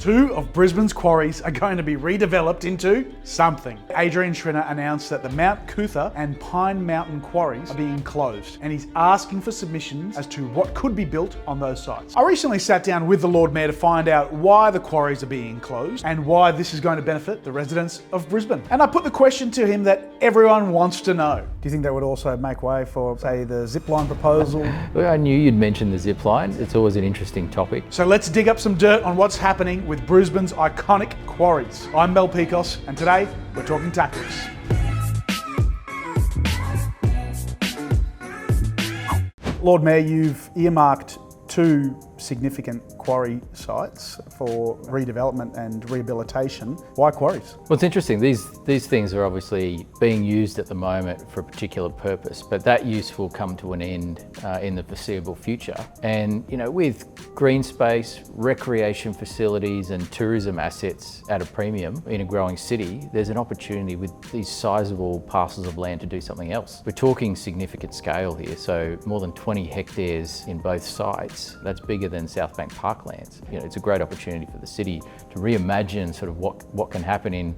Two of Brisbane's quarries are going to be redeveloped into something. Adrian Schrinner announced that the Mount Coot-tha and Pine Mountain quarries are being closed, and he's asking for submissions as to what could be built on those sites. I recently sat down with the Lord Mayor to find out why the quarries are being closed and why this is going to benefit the residents of Brisbane. And I put the question to him that everyone wants to know. Do you think that would also make way for, say, the zipline proposal? Well, I knew you'd mention the zipline. It's always an interesting topic. So let's dig up some dirt on what's happening with Brisbane's iconic quarries. I'm Mel Pikos, and today we're talking tactics. Lord Mayor, you've earmarked two significant quarry sites for redevelopment and rehabilitation. Why quarries? Well, it's interesting. These things are obviously being used at the moment for a particular purpose, but that use will come to an end in the foreseeable future. And with green space, recreation facilities and tourism assets at a premium in a growing city, there's an opportunity with these sizable parcels of land to do something else. We're talking significant scale here, so more than 20 hectares in both sites. That's bigger than South Bank Parklands. It's a great opportunity for the city to reimagine sort of what can happen in,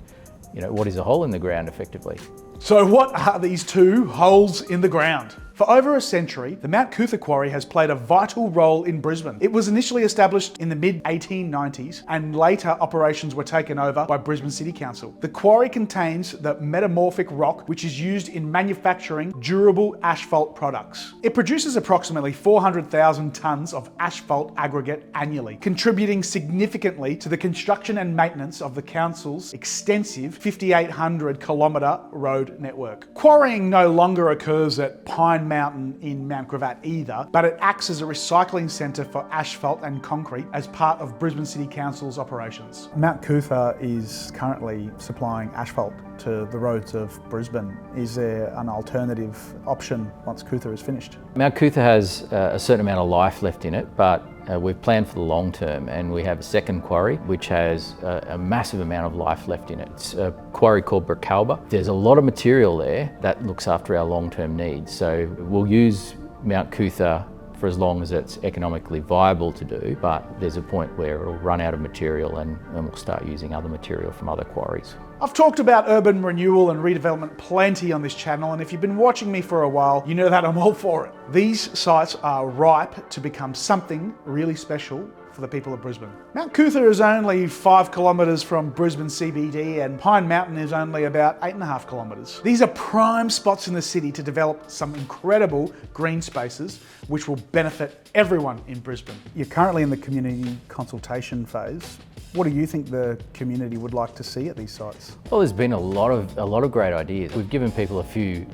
what is a hole in the ground effectively. So what are these two holes in the ground? For over a century, the Mount Coot-tha quarry has played a vital role in Brisbane. It was initially established in the mid-1890s and later operations were taken over by Brisbane City Council. The quarry contains the metamorphic rock which is used in manufacturing durable asphalt products. It produces approximately 400,000 tonnes of asphalt aggregate annually, contributing significantly to the construction and maintenance of the council's extensive 5,800 kilometre road network. Quarrying no longer occurs at Pine Mountain in Mount Gravatt either, but it acts as a recycling centre for asphalt and concrete as part of Brisbane City Council's operations. Mount Coot-tha is currently supplying asphalt to the roads of Brisbane. Is there an alternative option once Coot-tha is finished? Mount Coot-tha has a certain amount of life left in it, but we've planned for the long term, and we have a second quarry which has a massive amount of life left in it. It's a quarry called Bracalba. There's a lot of material there that looks after our long-term needs, so we'll use Mount Coot-tha for as long as it's economically viable to do, but there's a point where it'll run out of material and we'll start using other material from other quarries. I've talked about urban renewal and redevelopment plenty on this channel, and if you've been watching me for a while, you know that I'm all for it. These sites are ripe to become something really special for the people of Brisbane. Mount Coot-tha is only 5 kilometres from Brisbane CBD and Pine Mountain is only about 8.5 kilometres. These are prime spots in the city to develop some incredible green spaces which will benefit everyone in Brisbane. You're currently in the community consultation phase. What do you think the community would like to see at these sites? Well, there's been a lot of great ideas. We've given people a few,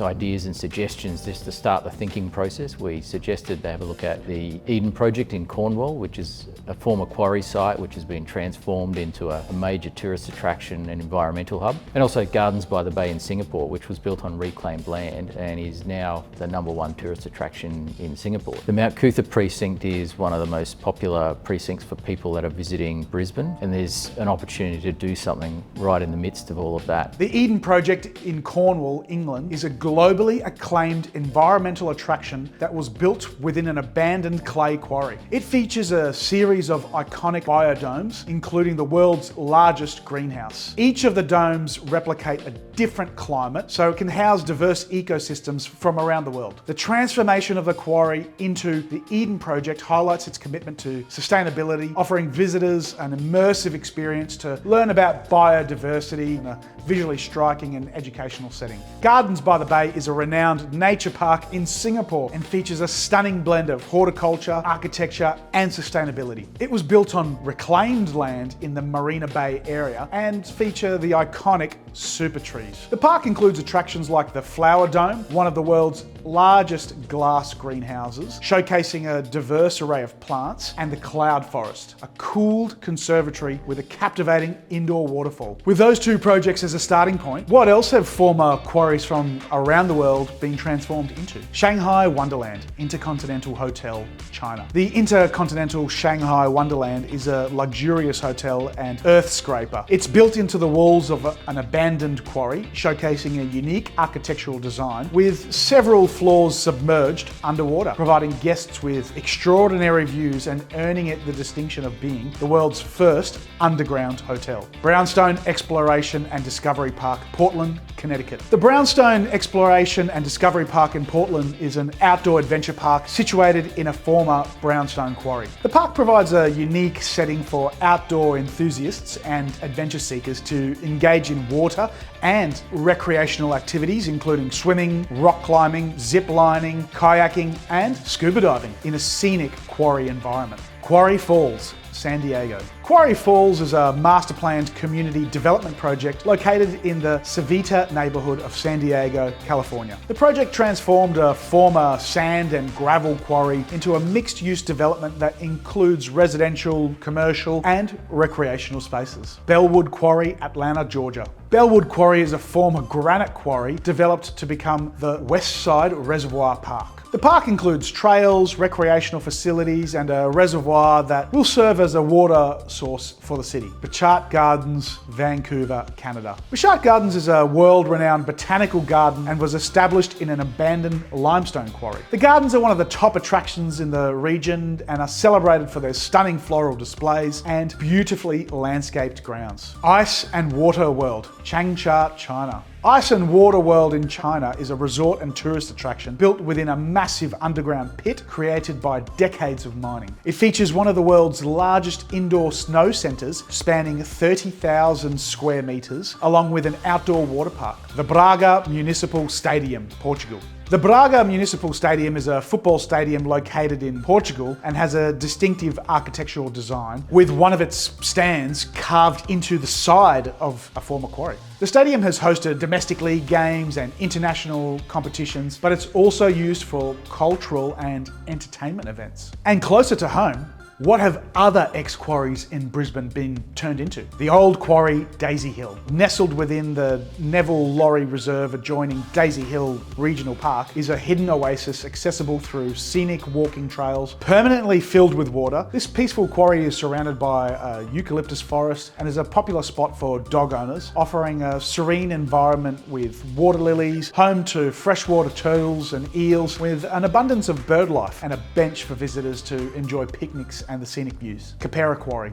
ideas and suggestions just to start the thinking process. We suggested they have a look at the Eden project in Cornwall, which is a former quarry site which has been transformed into a major tourist attraction and environmental hub. And also Gardens by the Bay in Singapore, which was built on reclaimed land and is now the #1 tourist attraction in Singapore. The Mount Coot-tha precinct is one of the most popular precincts for people that are visiting Brisbane, and there's an opportunity to do something right in the midst of all of that. The Eden project in Cornwall, England, is a globally acclaimed environmental attraction that was built within an abandoned clay quarry. It features a series of iconic biodomes, including the world's largest greenhouse. Each of the domes replicate a different climate, so it can house diverse ecosystems from around the world. The transformation of the quarry into the Eden project highlights its commitment to sustainability, offering visitors an immersive experience to learn about biodiversity in a visually striking and educational setting. Gardens by the Bay is a renowned nature park in Singapore and features a stunning blend of horticulture, architecture and sustainability. It was built on reclaimed land in the Marina Bay area and feature the iconic super trees. The park includes attractions like the Flower Dome, one of the world's largest glass greenhouses, showcasing a diverse array of plants, and the Cloud Forest, a cooled conservatory with a captivating indoor waterfall. With those two projects as a starting point, what else have former quarries from around the world been transformed into? Shanghai Wonderland, Intercontinental Hotel, China. The Intercontinental Shanghai Wonderland is a luxurious hotel and earth scraper. It's built into the walls of an abandoned quarry, showcasing a unique architectural design with several floors submerged underwater, providing guests with extraordinary views and earning it the distinction of being the world's first underground hotel. Brownstone Exploration and Discovery Park, Portland, Connecticut. The Brownstone Exploration and Discovery Park in Portland is an outdoor adventure park situated in a former brownstone quarry. The park provides a unique setting for outdoor enthusiasts and adventure seekers to engage in water and recreational activities including swimming, rock climbing, zip lining, kayaking and scuba diving in a scenic quarry environment. Quarry Falls, San Diego. Quarry Falls is a master-planned community development project located in the Civita neighborhood of San Diego, California. The project transformed a former sand and gravel quarry into a mixed-use development that includes residential, commercial, and recreational spaces. Bellwood Quarry, Atlanta, Georgia. Bellwood Quarry is a former granite quarry developed to become the West Side Reservoir Park. The park includes trails, recreational facilities, and a reservoir that will serve as a water source for the city. Bichat Gardens, Vancouver, Canada. Bichat Gardens is a world-renowned botanical garden and was established in an abandoned limestone quarry. The gardens are one of the top attractions in the region and are celebrated for their stunning floral displays and beautifully landscaped grounds. Ice and Water World, Changsha, China. Ice and Water World in China is a resort and tourist attraction built within a massive underground pit created by decades of mining. It features one of the world's largest indoor snow centres spanning 30,000 square metres, along with an outdoor water park. The Braga Municipal Stadium, Portugal. The Braga Municipal Stadium is a football stadium located in Portugal and has a distinctive architectural design, with one of its stands carved into the side of a former quarry. The stadium has hosted domestic league games and international competitions, but it's also used for cultural and entertainment events. And closer to home, what have other ex-quarries in Brisbane been turned into? The old quarry, Daisy Hill. Nestled within the Neville Lorry Reserve adjoining Daisy Hill Regional Park is a hidden oasis accessible through scenic walking trails, permanently filled with water. This peaceful quarry is surrounded by a eucalyptus forest and is a popular spot for dog owners, offering a serene environment with water lilies, home to freshwater turtles and eels, with an abundance of bird life and a bench for visitors to enjoy picnics and the scenic views. Capera Quarry.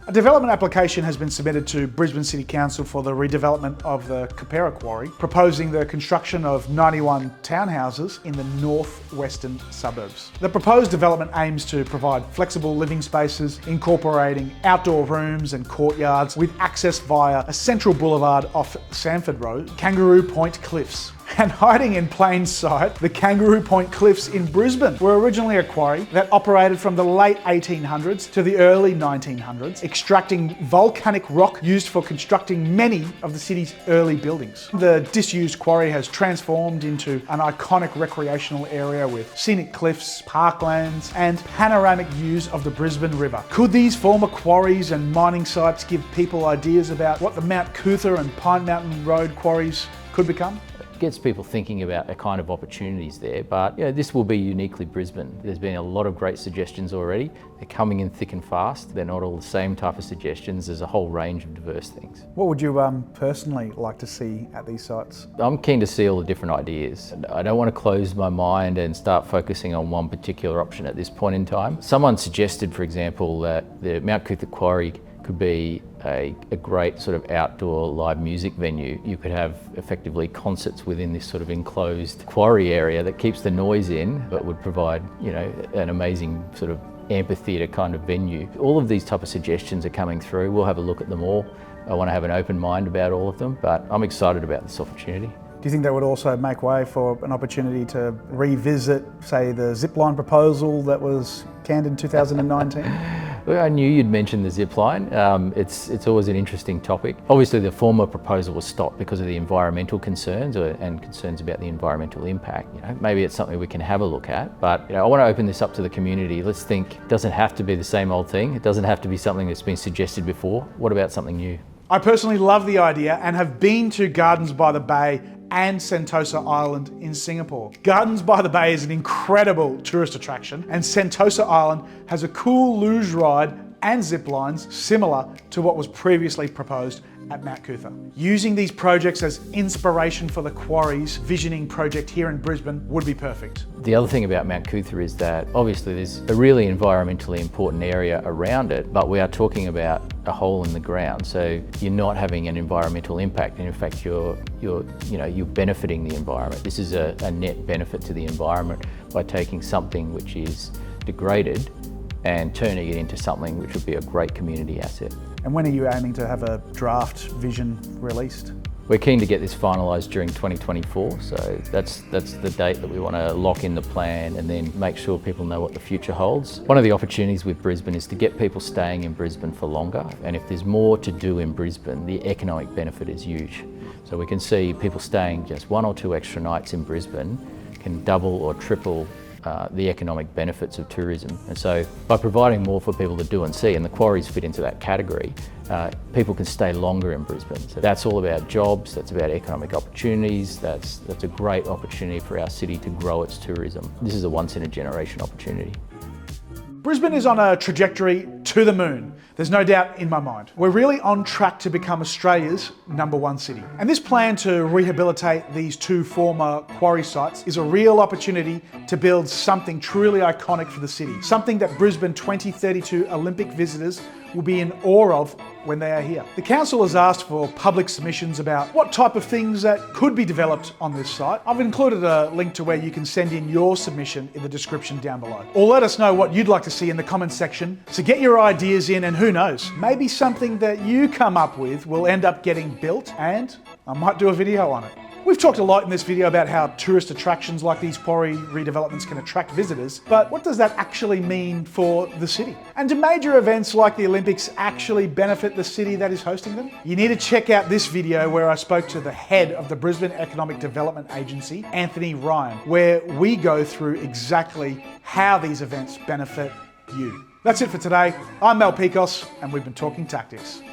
A development application has been submitted to Brisbane City Council for the redevelopment of the Capera Quarry, proposing the construction of 91 townhouses in the northwestern suburbs. The proposed development aims to provide flexible living spaces, incorporating outdoor rooms and courtyards with access via a central boulevard off Sanford Road, Kangaroo Point Cliffs. And hiding in plain sight, the Kangaroo Point Cliffs in Brisbane were originally a quarry that operated from the late 1800s to the early 1900s, extracting volcanic rock used for constructing many of the city's early buildings. The disused quarry has transformed into an iconic recreational area with scenic cliffs, parklands, and panoramic views of the Brisbane River. Could these former quarries and mining sites give people ideas about what the Mount Coot-tha and Pine Mountain Road quarries could become? Gets people thinking about the kind of opportunities there, but this will be uniquely Brisbane. There's been a lot of great suggestions already. They're coming in thick and fast. They're not all the same type of suggestions. There's a whole range of diverse things. What would you personally like to see at these sites? I'm keen to see all the different ideas. I don't want to close my mind and start focusing on one particular option at this point in time. Someone suggested, for example, that the Mount Coot-tha Quarry could be a great sort of outdoor live music venue. You could have effectively concerts within this sort of enclosed quarry area that keeps the noise in, but would provide, an amazing sort of amphitheatre kind of venue. All of these type of suggestions are coming through. We'll have a look at them all. I want to have an open mind about all of them, but I'm excited about this opportunity. Do you think that would also make way for an opportunity to revisit, say, the zipline proposal that was canned in 2019? Well, I knew you'd mention the zipline. It's always an interesting topic. Obviously, the former proposal was stopped because of the environmental concerns and concerns about the environmental impact. Maybe it's something we can have a look at, but I want to open this up to the community. Let's think. It doesn't have to be the same old thing. It doesn't have to be something that's been suggested before. What about something new? I personally love the idea and have been to Gardens by the Bay and Sentosa Island in Singapore. Gardens by the Bay is an incredible tourist attraction, and Sentosa Island has a cool luge ride and zip lines similar to what was previously proposed at Mount Coot-tha. Using these projects as inspiration for the Quarries visioning project here in Brisbane would be perfect. The other thing about Mount Coot-tha is that obviously there's a really environmentally important area around it, but we are talking about a hole in the ground. So you're not having an environmental impact, and in fact you're benefiting the environment. This is a net benefit to the environment by taking something which is degraded and turning it into something which would be a great community asset. And when are you aiming to have a draft vision released? We're keen to get this finalised during 2024, so that's the date that we want to lock in the plan and then make sure people know what the future holds. One of the opportunities with Brisbane is to get people staying in Brisbane for longer, and if there's more to do in Brisbane, the economic benefit is huge. So we can see people staying just 1 or 2 extra nights in Brisbane can double or triple the economic benefits of tourism. And so by providing more for people to do and see, and the quarries fit into that category, people can stay longer in Brisbane. So that's all about jobs, that's about economic opportunities, that's a great opportunity for our city to grow its tourism. This is a once in a generation opportunity. Brisbane is on a trajectory to the moon. There's no doubt in my mind. We're really on track to become Australia's #1 city. And this plan to rehabilitate these 2 former quarry sites is a real opportunity to build something truly iconic for the city. Something that Brisbane 2032 Olympic visitors will be in awe of when they are here. The council has asked for public submissions about what type of things that could be developed on this site. I've included a link to where you can send in your submission in the description down below. Or let us know what you'd like to see in the comments section. So get your ideas in, and who knows, maybe something that you come up with will end up getting built and I might do a video on it. We've talked a lot in this video about how tourist attractions like these quarry redevelopments can attract visitors, but what does that actually mean for the city? And do major events like the Olympics actually benefit the city that is hosting them? You need to check out this video where I spoke to the head of the Brisbane Economic Development Agency, Anthony Ryan, where we go through exactly how these events benefit you. That's it for today. I'm Mel Pikos, and we've been talking tactics.